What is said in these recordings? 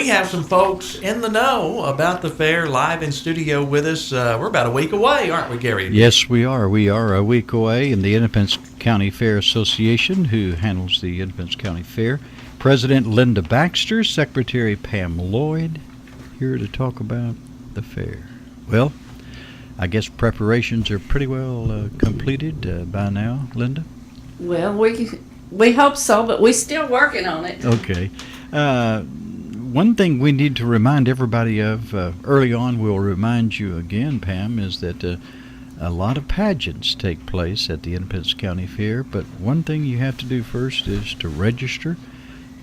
we have some folks in the know about the fair live in studio with us. We're about a week away, aren't we, Gary? Yes, we are. We are a week away. And the Independence County Fair Association, who handles the Independence County Fair, President Linda Baxter, Secretary Pam Lloyd, here to talk about the fair. Well, I guess preparations are pretty well completed by now, Linda? Well, we hope so, but we're still working on it. Okay. One thing we need to remind everybody of early on, we'll remind you again, Pam, is that a lot of pageants take place at the Independence County Fair, but one thing you have to do first is to register,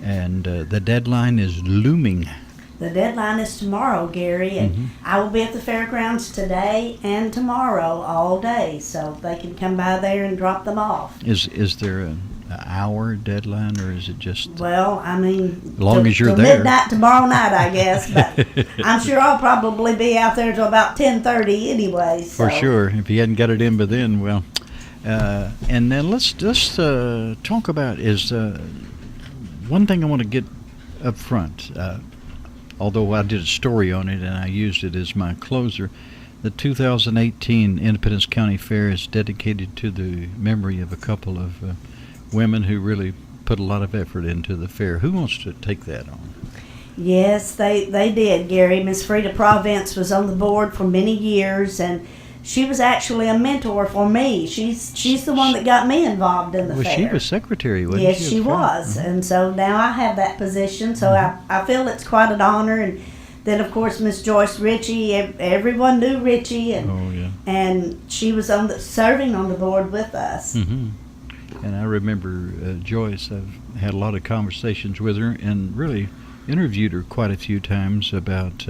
and the deadline is looming. The deadline is tomorrow, Gary, and I will be at the fairgrounds today and tomorrow all day, so they can come by there and drop them off. Is there an hour deadline, or is it just... Well, I mean... As long as you're there. Midnight tomorrow night, I guess, but I'm sure I'll probably be out there till about 10:30 anyway. So. For sure. If you hadn't got it in by then, well... and then let's just talk about one thing I want to get up front. Although I did a story on it and I used it as my closer, the 2018 Independence County Fair is dedicated to the memory of a couple of women who really put a lot of effort into the fair. Who wants to take that on? Yes, they did, Gary. Miss Frida Province was on the board for many years, and she was actually a mentor for me. She's the one that got me involved in the fair. Well, she was secretary, wasn't she? Yes, she was. And so now I have that position, so I feel it's quite an honor. And then, of course, Miss Joyce Ritchie, everyone knew Ritchie, and she was serving on the board with us. And I remember Joyce. I've had a lot of conversations with her and really interviewed her quite a few times about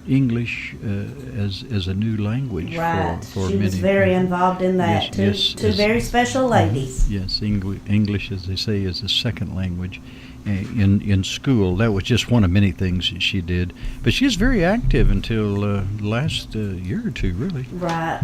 English as a new language. Right. For she many. was very involved in that. Two very special ladies. Yes, English, as they say, is a second language in school. That was just one of many things that she did. But she was very active until last year or two, really. Right.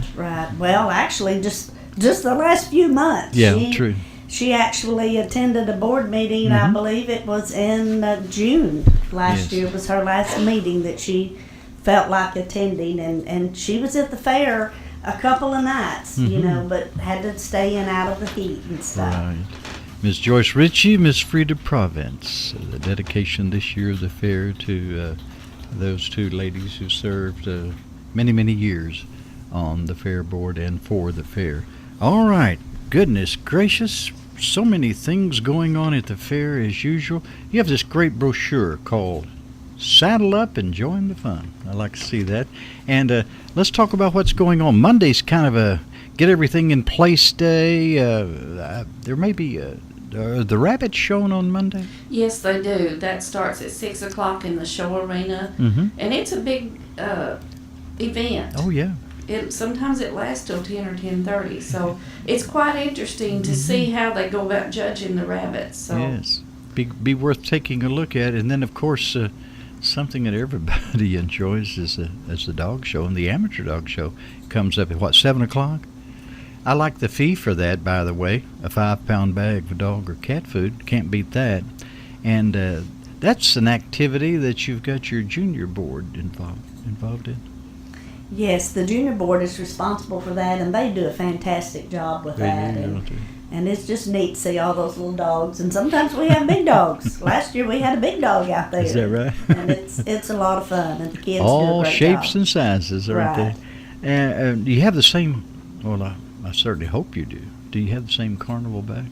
Well, actually, just the last few months. Yeah, true. She actually attended a board meeting, I believe it was in June last year was her last meeting that she felt like attending, and she was at the fair a couple of nights, but had to stay in out of the heat and stuff. Right. Ms. Joyce Ritchie, Ms. Frida Province, the dedication this year of the fair to those two ladies who served many, many years on the fair board and for the fair. All right, goodness gracious, so many things going on at the fair as usual. You have this great brochure called Saddle Up and Join the Fun. I like to see that. And let's talk about what's going on. Monday's kind of a get everything in place day. There may be the rabbits shown on Monday? Yes, they do. That starts at 6 o'clock in the show arena. And it's a big event. Oh, yeah. Sometimes it lasts till 10 or 10:30, so it's quite interesting to see how they go about judging the rabbits. So. Yes, be worth taking a look at. And then, of course, something that everybody enjoys is the dog show, and the amateur dog show comes up at, 7 o'clock? I like the fee for that, by the way, a 5-pound bag of dog or cat food. Can't beat that. And that's an activity that you've got your junior board involved in. Yes, the junior board is responsible for that, and they do a fantastic job with that. And it's just neat to see all those little dogs. And sometimes we have big dogs. Last year we had a big dog out there. Is that right? And it's a lot of fun, and the kids do a all great shapes job. And sizes, aren't Right. they? And you have the same. Well, I certainly hope you do. Do you have the same carnival back?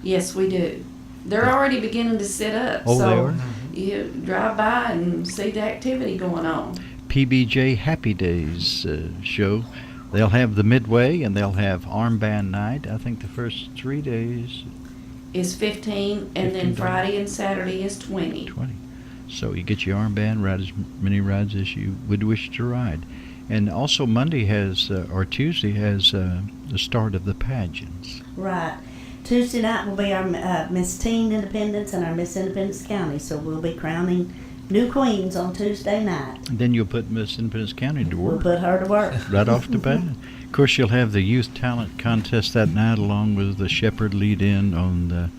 Yes, we do. They're already beginning to set up. Oh, so they are? You drive by and see the activity going on. PBJ Happy Days show. They'll have the midway, and they'll have armband night. I think the first 3 days is 15, and then Friday and Saturday is 20. So you get your armband, ride as many rides as you would wish to ride. And also Monday has, or Tuesday has, the start of the pageants. Right. Tuesday night will be our Miss Teen Independence and our Miss Independence County, so we'll be crowning new queens on Tuesday night. And then you'll put Miss Independence County to work. We'll put her to work. Right off the bat. Of course, you'll have the youth talent contest that night, along with the Shepherd lead-in on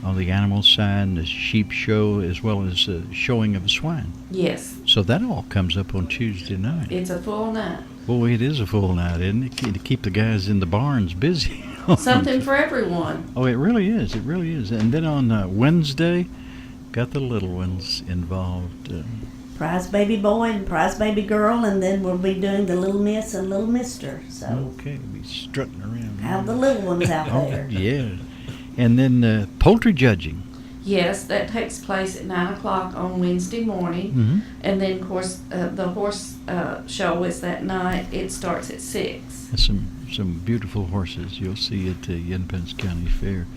on the animal side, the sheep show, as well as showing of swine. Yes, So that all comes up on Tuesday night. it's a full night. Boy, it is a full night, isn't it? To keep the guys in the barns busy. Something for everyone. Oh, it really is. It really is. And then on Wednesday, got the little ones involved. Prize baby boy and prize baby girl, and then we'll be doing the little miss and little mister. So Okay, be strutting around. have the little ones out Oh, there. yeah. And then poultry judging. Yes, that takes place at 9 o'clock on Wednesday morning. Mm-hmm. And then, of course, the horse show is that night. It starts at 6. Some beautiful horses you'll see at the Independence County Fair.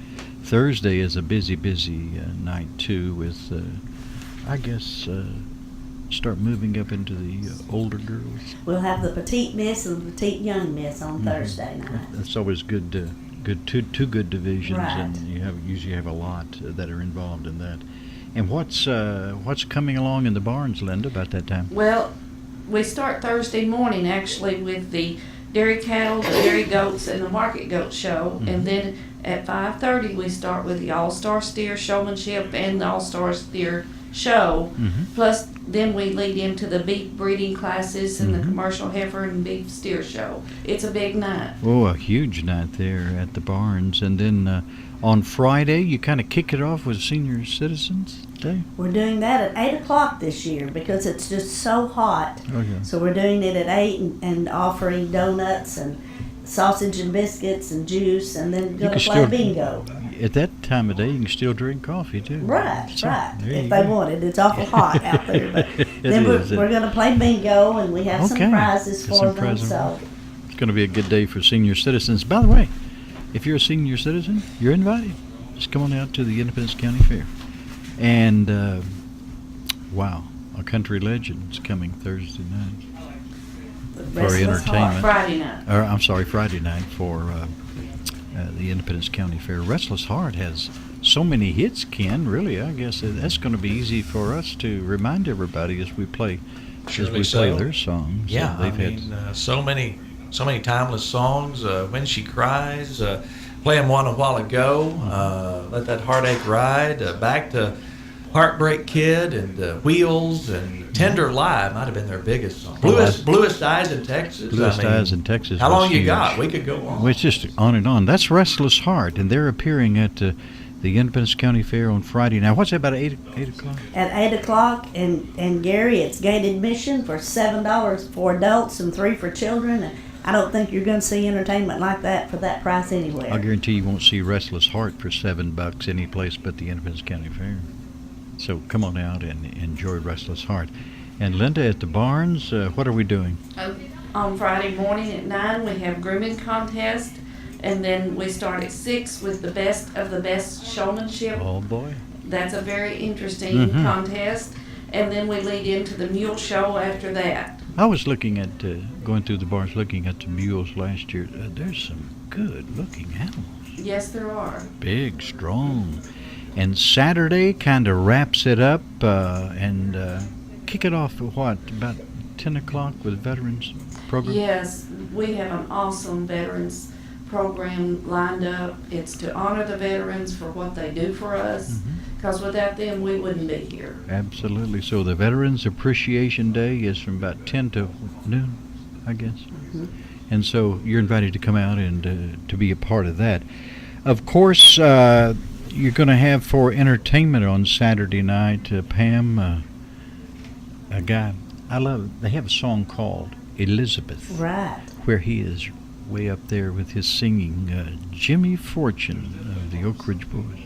Thursday is a busy night too, with I guess start moving up into the older girls. We'll have the petite miss and the petite young miss on Thursday night. That's always good. Good two good divisions, Right. and you usually have a lot that are involved in that. And what's coming along in the barns, Linda, about that time? Well, we start Thursday morning actually with the dairy cattle, the dairy goats, and the market goat show. And then at 5:30 we start with the All-Star Steer Showmanship and the All-Star Steer Show. Plus, then we lead into the beef breeding classes and the commercial heifer and beef steer show. It's a big night. Oh, a huge night there at the barns. And then on Friday, you kind of kick it off with Senior Citizens Day. We're doing that at 8 o'clock this year because it's just so hot. Oh, yeah. So we're doing it at 8 and offering donuts and sausage and biscuits and juice, and then going can to play still- bingo. At that time of day, you can still drink coffee, too. Right, So, right. there If you they go. want it. It's awful hot out there. But It then is. we're going to play bingo, and we have some Okay. prizes Got for some them. prizes. So It's going to be a good day for senior citizens. By the way, if you're a senior citizen, you're invited. Just come on out to the Independence County Fair. And, wow, a country legend's coming Thursday night. the For Restless Heart. entertainment. Friday night. Or, I'm sorry, Friday night for the Independence County Fair. Restless Heart has so many hits, Ken. Really, I guess that's going to be easy for us to remind everybody as we play Surely play so. their songs. Yeah, they've I mean, so many timeless songs. When She Cries, playing one a while ago. Let That Heartache Ride. Back to Heartbreak Kid and Wheels and Tender Lie might have been their biggest song. Bluest Eyes in Texas. Bluest Eyes in Texas. How was long you huge. got? We could go on. Well, it's just on and on. That's Restless Heart, and they're appearing at the Independence County Fair on Friday. Now, what's that, about 8 o'clock? At 8 o'clock, and Gary, it's gate admission for $7 for adults and $3 for children. And I don't think you're going to see entertainment like that for that price anywhere. I guarantee you won't see Restless Heart for $7 any place but the Independence County Fair. So come on out and enjoy Restless Heart. And Linda, at the barns, what are we doing? On Friday morning at 9, we have grooming contest, and then we start at 6 with the best of the best showmanship. Oh boy. That's a very interesting Mhm. contest, and then we lead into the mule show after that. I was looking at, going through the barns, looking at the mules last year. There's some good-looking animals. Yes, there are. Big, strong. And Saturday kind of wraps it up and kick it off at what, about 10 o'clock with Veterans Program? Yes, we have an awesome veterans program lined up. It's to honor the veterans for what they do for us, because without them, we wouldn't be here. Absolutely. So the Veterans Appreciation Day is from about 10 to noon, I guess. And so you're invited to come out and to be a part of that. Of course, you're going to have for entertainment on Saturday night, Pam, a guy, I love, they have a song called Elizabeth, Right. where he is way up there with his singing, Jimmy Fortune of the Oak Ridge Boys.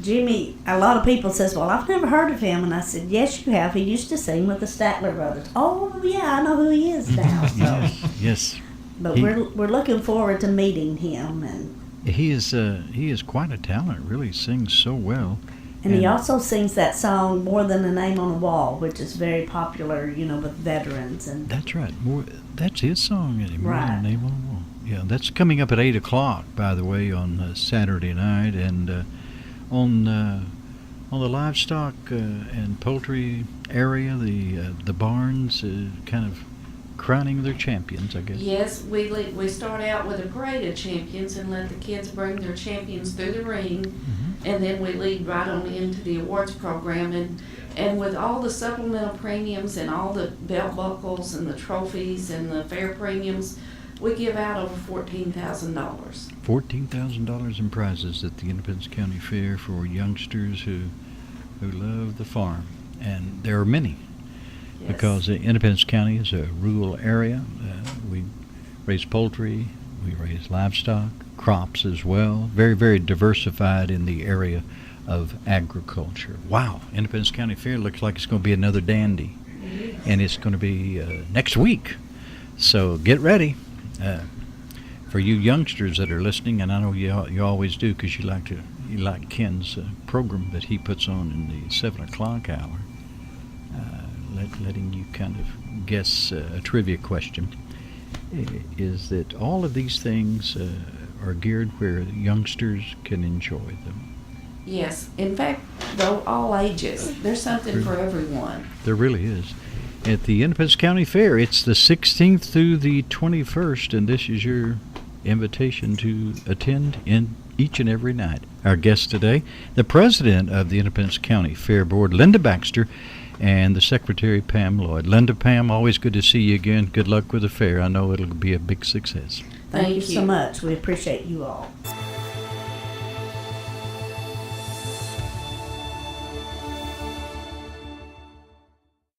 Jimmy, a lot of people says, well, I've never heard of him. And I said, yes, you have. He used to sing with the Statler Brothers. Oh, yeah, I know who he is now. So. Yes. But He- we're looking forward to meeting him. And He is quite a talent, really sings so well. he also sings that song, More Than a Name on a Wall, which is very popular, with veterans. And That's right. That's his song, isn't it? More Than Right. a Name on the Wall. Yeah, that's coming up at 8 o'clock, by the way, on Saturday night. And on the livestock and poultry area, the barns kind of crowning their champions, I guess. Yes, we start out with a parade of champions and let the kids bring their champions through the ring, and then we lead right on into the awards program. And with all the supplemental premiums and all the belt buckles and the trophies and the fair premiums, we give out over $14,000. $14,000 in prizes at the Independence County Fair for youngsters who love the farm, and there are many. Yes. Because Independence County is a rural area. We raise poultry, we raise livestock, crops as well. Very, very diversified in the area of agriculture. Wow, Independence County Fair looks like it's going to be another dandy. Yes. And it's going to be next week. So get ready. For you youngsters that are listening, and I know you always do because you like Ken's program that he puts on in the 7 o'clock hour. Letting you kind of guess a trivia question, is that all of these things are geared where youngsters can enjoy them. Yes, in fact, though, all ages. There's something for everyone. There really is. At the Independence County Fair, it's the 16th through the 21st, and this is your invitation to attend in each and every night. Our guest today, the president of the Independence County Fair Board, Linda Baxter, and the secretary, Pam Lloyd. Linda, Pam, always good to see you again. Good luck with the fair. I know it'll be a big success. Thank you so much. We appreciate you all.